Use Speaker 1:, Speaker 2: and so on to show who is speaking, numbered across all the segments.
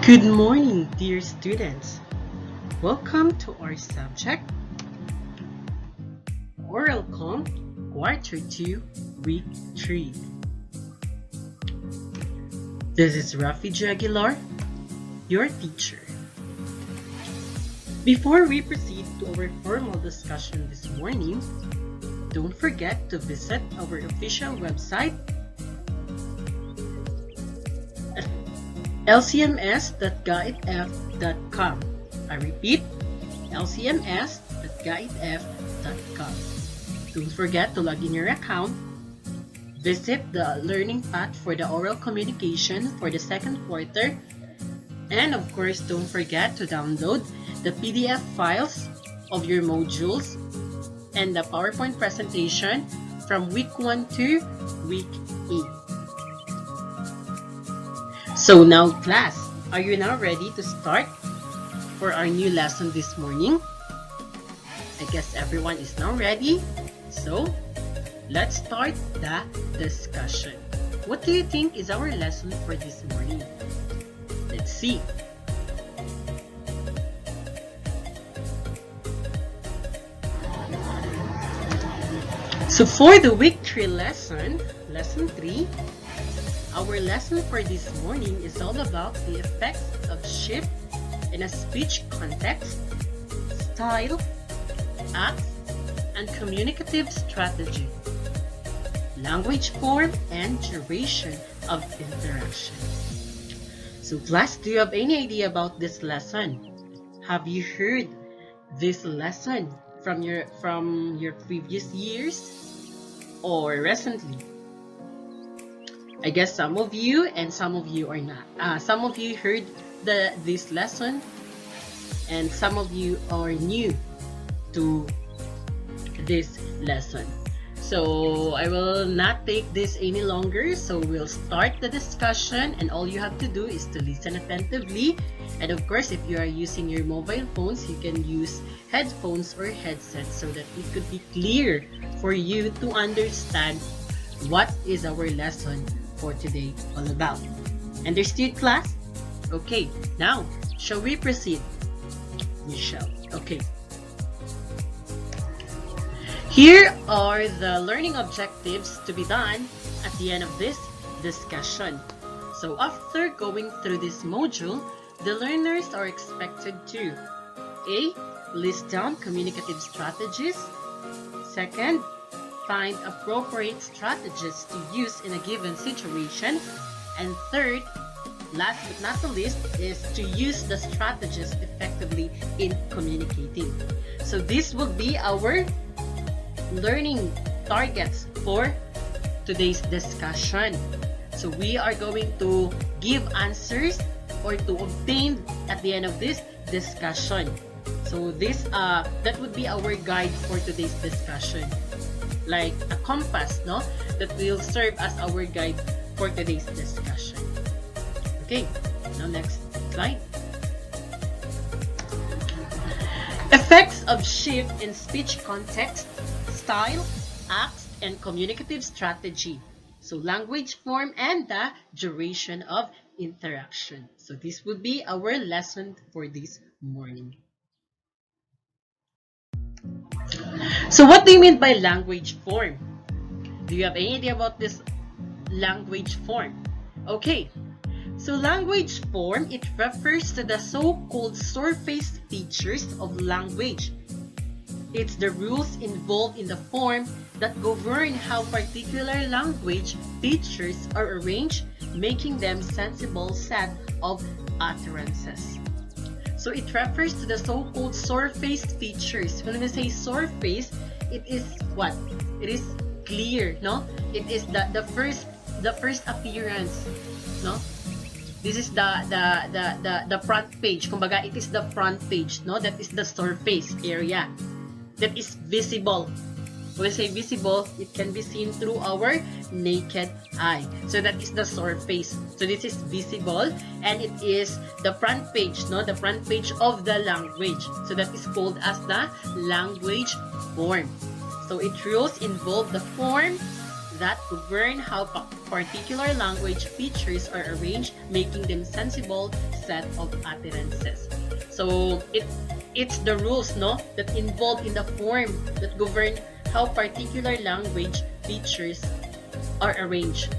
Speaker 1: Good morning, dear students. Welcome to our subject, Oral Com, Quarter 2, Week 3. This is Rafi Aguilar, your teacher. Before we proceed to our formal discussion this morning, don't forget to visit our official website at lcms.gaitf.com. I repeat, lcms.gaitf.com. Don't forget to log in your account. Visit the learning path for the oral communication for the second quarter. And of course, don't forget to download the PDF files of your modules and the PowerPoint presentation from week 1 to week 8. So now class, are you now ready to start for our new lesson this morning? I guess everyone is now ready. So let's start the discussion. What do you think is our lesson for this morning? Let's see. So for the week 3 lesson 3, our lesson for this morning is all about the effects of shift in a speech context, style, acts, and communicative strategy, language form, and duration of interaction. So class, do you have any idea about this lesson? Have you heard this lesson from your previous years or recently? I guess some of you and some of you are not. Some of you heard this lesson and some of you are new to this lesson. So I will not take this any longer. So we'll start the discussion, and all you have to do is to listen attentively. And of course, if you are using your mobile phones, you can use headphones or headsets so that it could be clear for you to understand what is our lesson for today all about. Understood, class? Okay, now shall we proceed? Michelle. Okay. Here are the learning objectives to be done at the end of this discussion. So after going through this module, the learners are expected to A. List down communicative strategies. Second, find appropriate strategies to use in a given situation. And third, last but not the least, is to use the strategies effectively in communicating. So this will be our learning targets for today's discussion. So we are going to give answers or to obtain at the end of this discussion. So this that would be our guide for today's discussion, like a compass, no, that will serve as our guide for today's discussion. Okay, now next slide. Effects of shift in speech context, style, acts, and communicative strategy. So language form and the duration of interaction. So this would be our lesson for this morning. So what do you mean by language form? Do you have any idea about this language form? Okay, so language form, it refers to the so-called surface features of language. It's the rules involved in the form that govern how particular language features are arranged, making them sensible set of utterances. So it refers to the so-called surface features. When we say surface, it is what? It is clear, no? It is the first appearance, no? This is the front page. Kumbaga, it is the front page, no? That is the surface area that is visible. When we say visible, it can be seen through our naked eye. So that is the surface. So this is visible, and it is the front page, no? The front page of the language. So that is called as the language form. So its rules involve the form, that govern how particular language features are arranged, making them sensible set of utterances. So it's the rules, no, that involved in the form that govern how particular language features are arranged,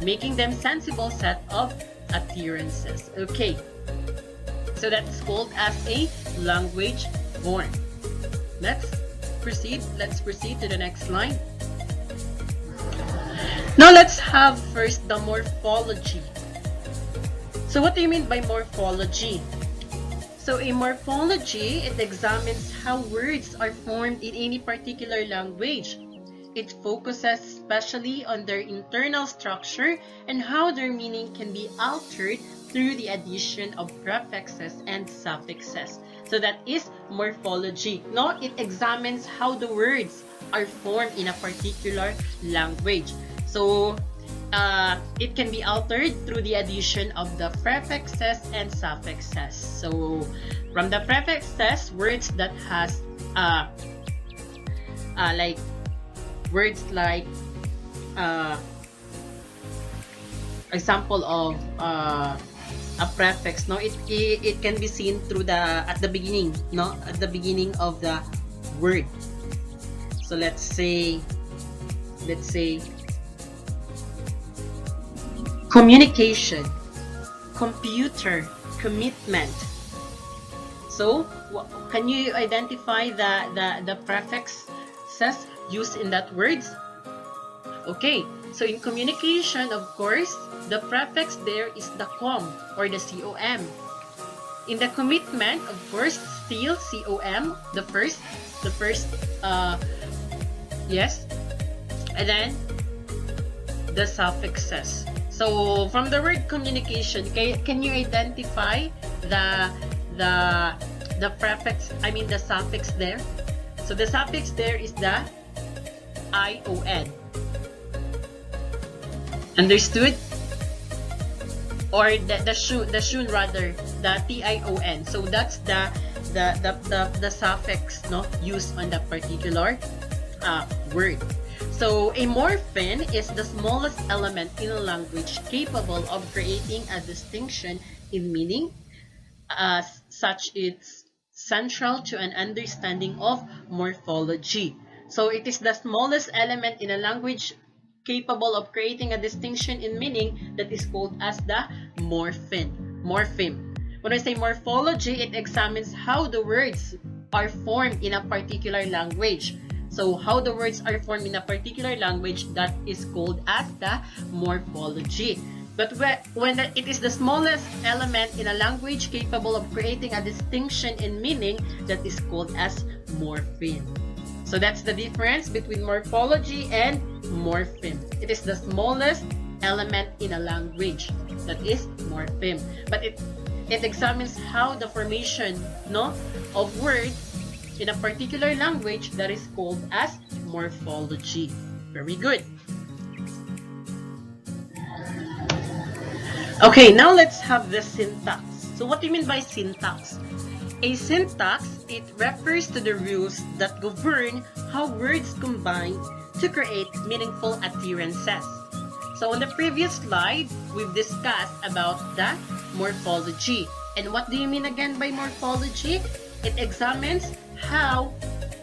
Speaker 1: making them sensible set of utterances. Okay, so that's called as a language form. Let's proceed to the next line. Now let's have first the morphology. So what do you mean by morphology? So a morphology, it examines how words are formed in any particular language. It focuses especially on their internal structure and how their meaning can be altered through the addition of prefixes and suffixes. So that is morphology. No, it examines how the words are formed in a particular language. So it can be altered through the addition of the prefixes and suffixes. So from the prefixes, words that has like words like example of a prefix, no, it can be seen through the at the beginning, no, at the beginning of the word. So let's say communication, computer, commitment. So can you identify the prefixes used in that words? Okay, so in communication, of course, the prefix there is the com or the com. In the commitment, of course, still com, the first yes, and then the suffixes. So from the word communication, can you identify the prefix, I mean the suffix there? So the suffix there is the ion. Understood? Or the shun rather, the tion. So that's the suffix, no, used on that particular word. So a morpheme is the smallest element in a language capable of creating a distinction in meaning, such it's central to an understanding of morphology. So it is the smallest element in a language capable of creating a distinction in meaning that is called as the morpheme. When I say morphology, it examines how the words are formed in a particular language. So how the words are formed in a particular language, that is called as the morphology. But when it is the smallest element in a language capable of creating a distinction in meaning, that is called as morpheme. So that's the difference between morphology and morpheme. It is the smallest element in a language, that is morpheme. But it examines how the formation, no, of words in a particular language, that is called as morphology. Very good. Okay, now let's have the syntax. So what do you mean by syntax? A syntax, it refers to the rules that govern how words combine to create meaningful utterances. So on the previous slide, we've discussed about the morphology. And what do you mean again by morphology? It examines how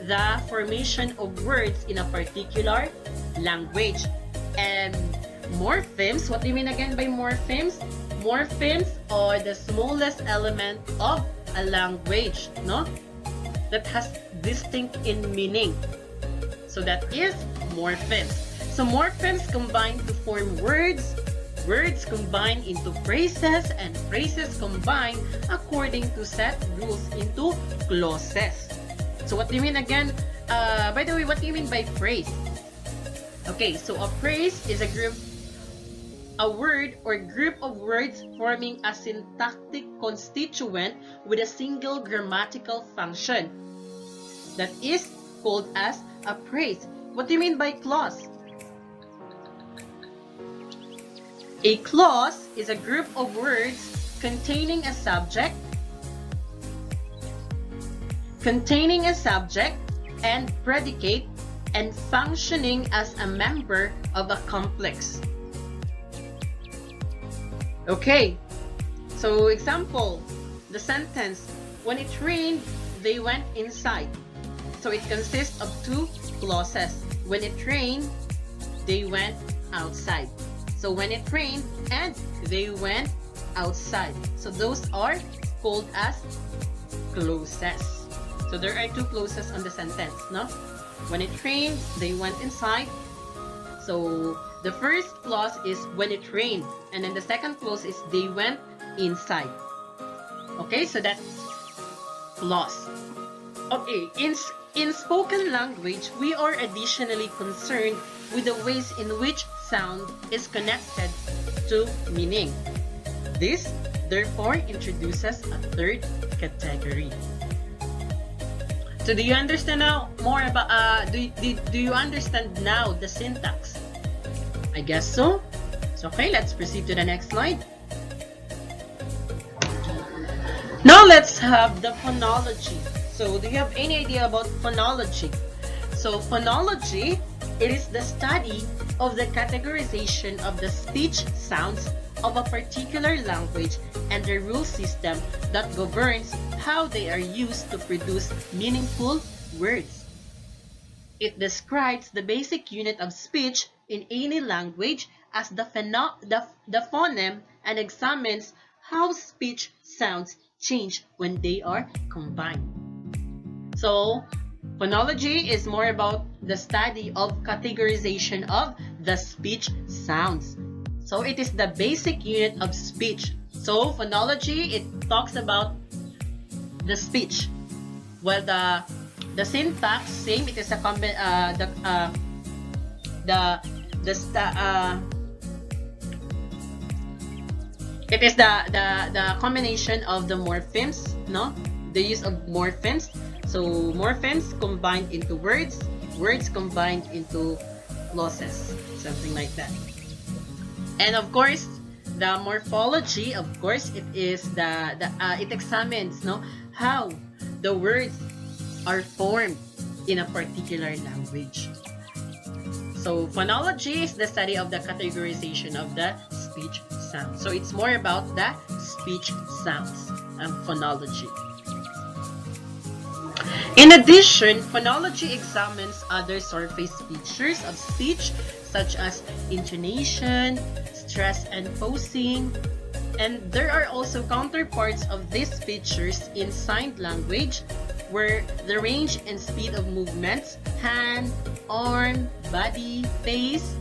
Speaker 1: the formation of words in a particular language. And morphemes, what do you mean again by morphemes? Morphemes are the smallest element of a language, no, that has distinct in meaning. So that is morphemes. So morphemes combine to form words, words combine into phrases, and phrases combine according to set rules into clauses. So what do you mean again? By the way, what do you mean by phrase? Okay, so a phrase is a word or group of words forming a syntactic constituent with a single grammatical function. That is called as a phrase. What do you mean by clause? A clause is a group of words containing a subject and predicate and functioning as a member of a complex. Okay, so example, the sentence, when it rained, they went inside. So it consists of two clauses. When it rained, they went outside. So when it rained and they went outside. So those are called as clauses. So there are two clauses on the sentence, no? When it rained, they went inside. So the first clause is when it rained, and then the second clause is they went inside. Okay, so that's clause. Okay, in spoken language, we are additionally concerned with the ways in which sound is connected to meaning. This, therefore, introduces a third category. So do you understand now more about, do you understand now the syntax? I guess so. So okay, let's proceed to the next slide. Now let's have the phonology. So do you have any idea about phonology? So phonology, it is the study of the categorization of the speech sounds of a particular language and the rule system that governs how they are used to produce meaningful words. It describes the basic unit of speech in any language as the phoneme and examines how speech sounds change when they are combined. So, phonology is more about the study of categorization of the speech sounds. So, it is the basic unit of speech. So, phonology, it talks about the speech. Well, the syntax, same, it is a it is the combination of the morphemes, no? The use of morphemes. So morphemes combined into words, words combined into clauses, something like that. And of course, the morphology, of course, it is it examines, no, how the words are formed in a particular language. So phonology is the study of the categorization of the speech sounds. So it's more about the speech sounds and phonology. In addition, phonology examines other surface features of speech such as intonation, stress and pausing, and there are also counterparts of these features in signed language where the range and speed of movements, hand, arm, body, face,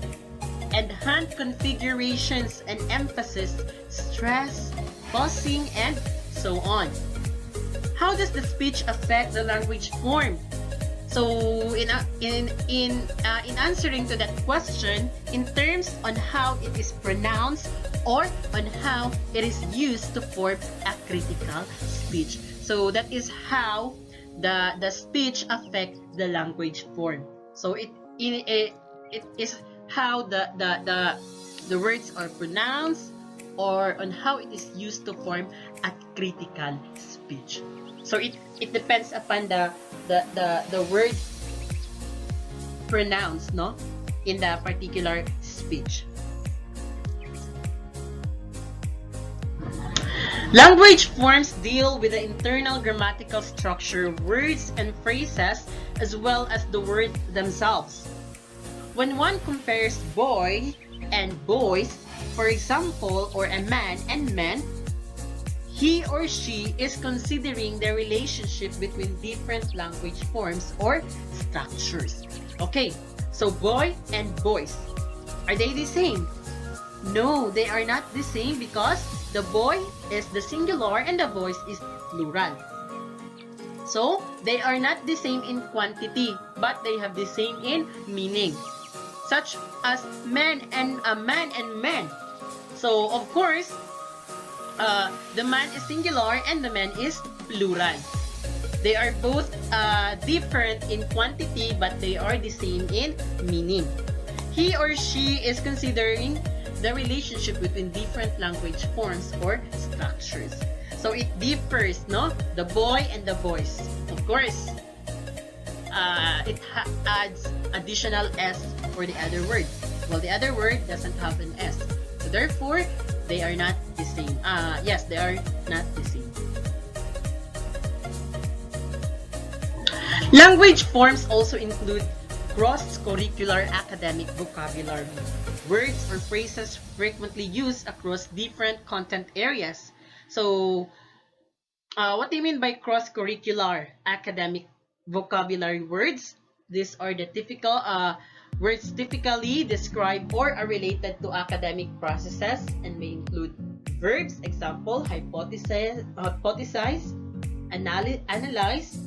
Speaker 1: and hand configurations and emphasis, stress, pausing, and so on. How does the speech affect the language form? So in answering to that question, in terms on how it is pronounced or on how it is used to form a critical speech. So that is how the speech affect the language form. So it is how the words are pronounced or on how it is used to form a critical speech. So it depends upon the word pronounced, no, in the particular speech. Language forms deal with the internal grammatical structure of words and phrases as well as the words themselves. When one compares boy and boys, for example, or a man and men, he or she is considering the relationship between different language forms or structures. Okay, so boy and boys, are they the same? No, they are not the same because the boy is the singular and the boys is plural. So, they are not the same in quantity, but they have the same in meaning. Such as man and man. So, of course, the man is singular and the man is plural. They are both different in quantity, but they are the same in meaning. He or she is considering the relationship between different language forms or structures. So it differs, no? The boy and the boys. Of course, adds additional S for the other word, while the other word doesn't have an S. So therefore, they are not the same. Yes, they are not the same. Language forms also include cross-curricular academic vocabulary, words or phrases frequently used across different content areas. So, what do you mean by cross-curricular academic vocabulary words? These are the typical words typically describe or are related to academic processes and may include verbs, example, hypothesize, analyze,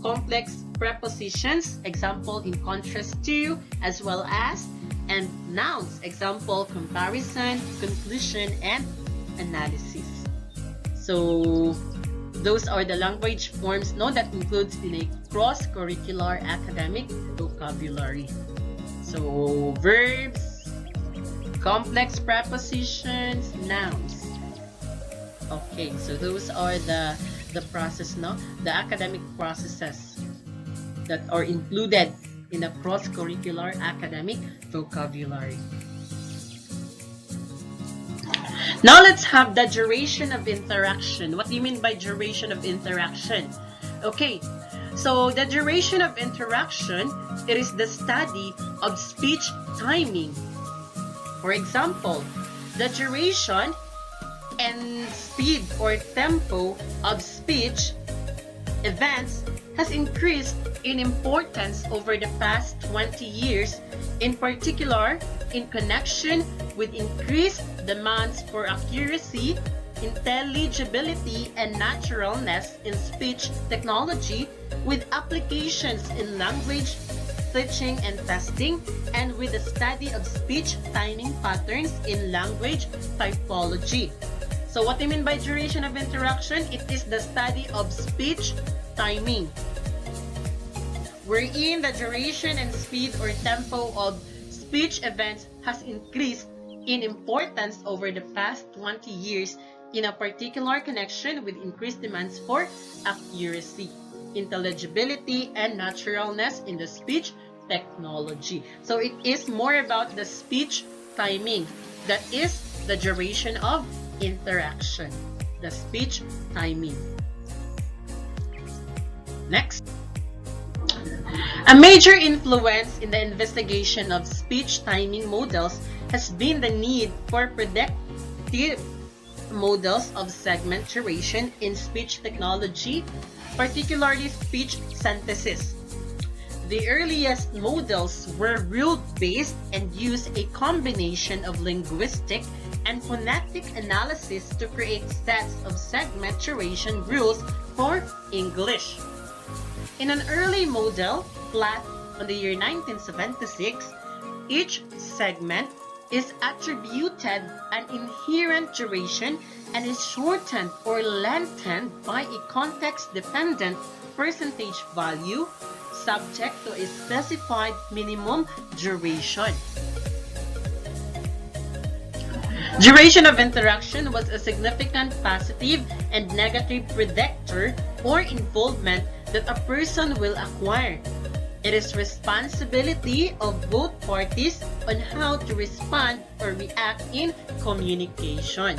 Speaker 1: complex prepositions, example, in contrast to, as well as, and nouns, example, comparison, conclusion, and analysis. So those are the language forms that includes in a cross-curricular academic vocabulary. So verbs, complex prepositions, nouns. Okay, so those are the process, the academic processes that are included in a cross-curricular academic vocabulary. Now let's have the duration of interaction. What do you mean by duration of interaction? Okay, so the duration of interaction, it is the study of speech timing. For example, the duration and speed or tempo of speech events has increased in importance over the past 20 years, in particular in connection with increased demands for accuracy, intelligibility, and naturalness in speech technology, with applications in language teaching and testing, and with the study of speech timing patterns in language typology. So what do you mean by duration of interaction? It is the study of speech timing, wherein the duration and speed or tempo of speech events has increased in importance over the past 20 years in a particular connection with increased demands for accuracy, intelligibility, and naturalness in the speech technology. So it is more about the speech timing. That is the duration of interaction, the speech timing. Next. A major influence in the investigation of speech timing models has been the need for predictive models of segment duration in speech technology, particularly speech synthesis. The earliest models were rule-based and used a combination of linguistic and phonetic analysis to create sets of segment duration rules for English. In an early model, planned on the year 1976, each segment is attributed an inherent duration and is shortened or lengthened by a context-dependent percentage value subject to a specified minimum duration. Duration of interaction was a significant positive and negative predictor or involvement that a person will acquire. It is responsibility of both parties on how to respond or react in communication.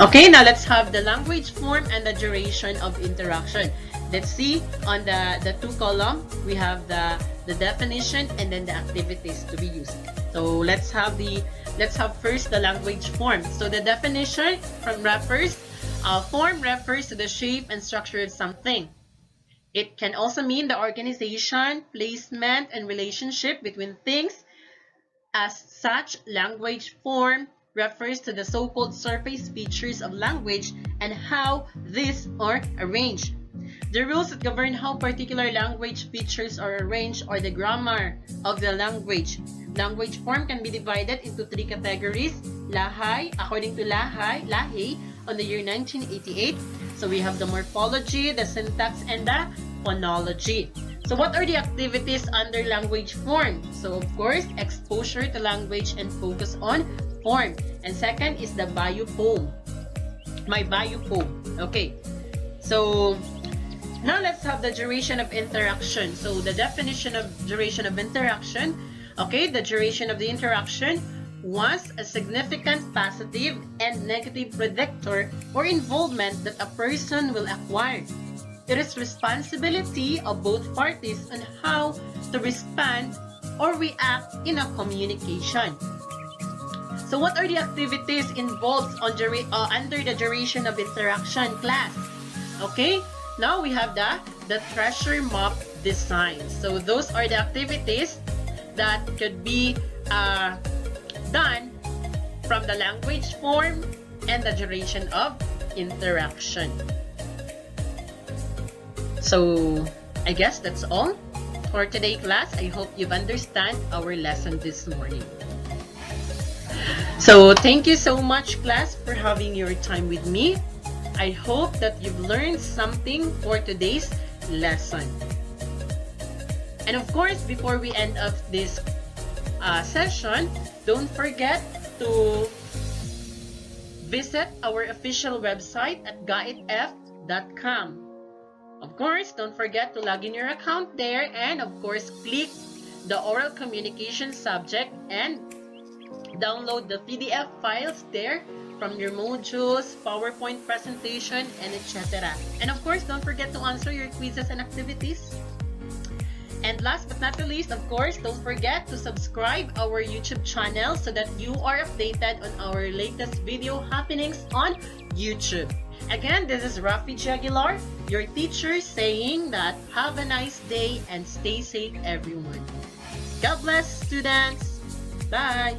Speaker 1: Okay, now let's have the language form and the duration of interaction. Let's see on the two column, we have the definition and then the activities to be used. So let's have first the language form. So the definition form refers to the shape and structure of something. It can also mean the organization, placement, and relationship between things. As such, language form refers to the so-called surface features of language and how these are arranged. The rules that govern how particular language features are arranged are the grammar of the language. Language form can be divided into three categories. Lahay, according to Lahay on the year 1988. So we have the morphology, the syntax, and the phonology. So what are the activities under language form? So of course, exposure to language and focus on form. And second is the bio poem. My bio poem. Okay. So Now let's have the duration of interaction. So the definition of duration of interaction, okay, the duration of the interaction was a significant positive and negative predictor or involvement that a person will acquire. It is responsibility of both parties on how to respond or react in a communication. So what are the activities involved on under the duration of interaction, class? Okay, now we have the treasure map design. So those are the activities that could be done from the language form and the duration of interaction. So I guess that's all for today, class. I hope you've understand our lesson this morning. So thank you so much, class, for having your time with me. I hope that you've learned something for today's lesson. And of course, before we end up this session, don't forget to visit our official website at GAITF.com. Of course, don't forget to log in your account there, and of course, click the oral communication subject and download the PDF files there from your modules, PowerPoint presentation, and etc. And of course, don't forget to answer your quizzes and activities. And last but not the least, of course, don't forget to subscribe our YouTube channel so that you are updated on our latest video happenings on YouTube. Again, this is Rafi Aguilar, your teacher, saying that have a nice day and stay safe, everyone. God bless, students. Bye.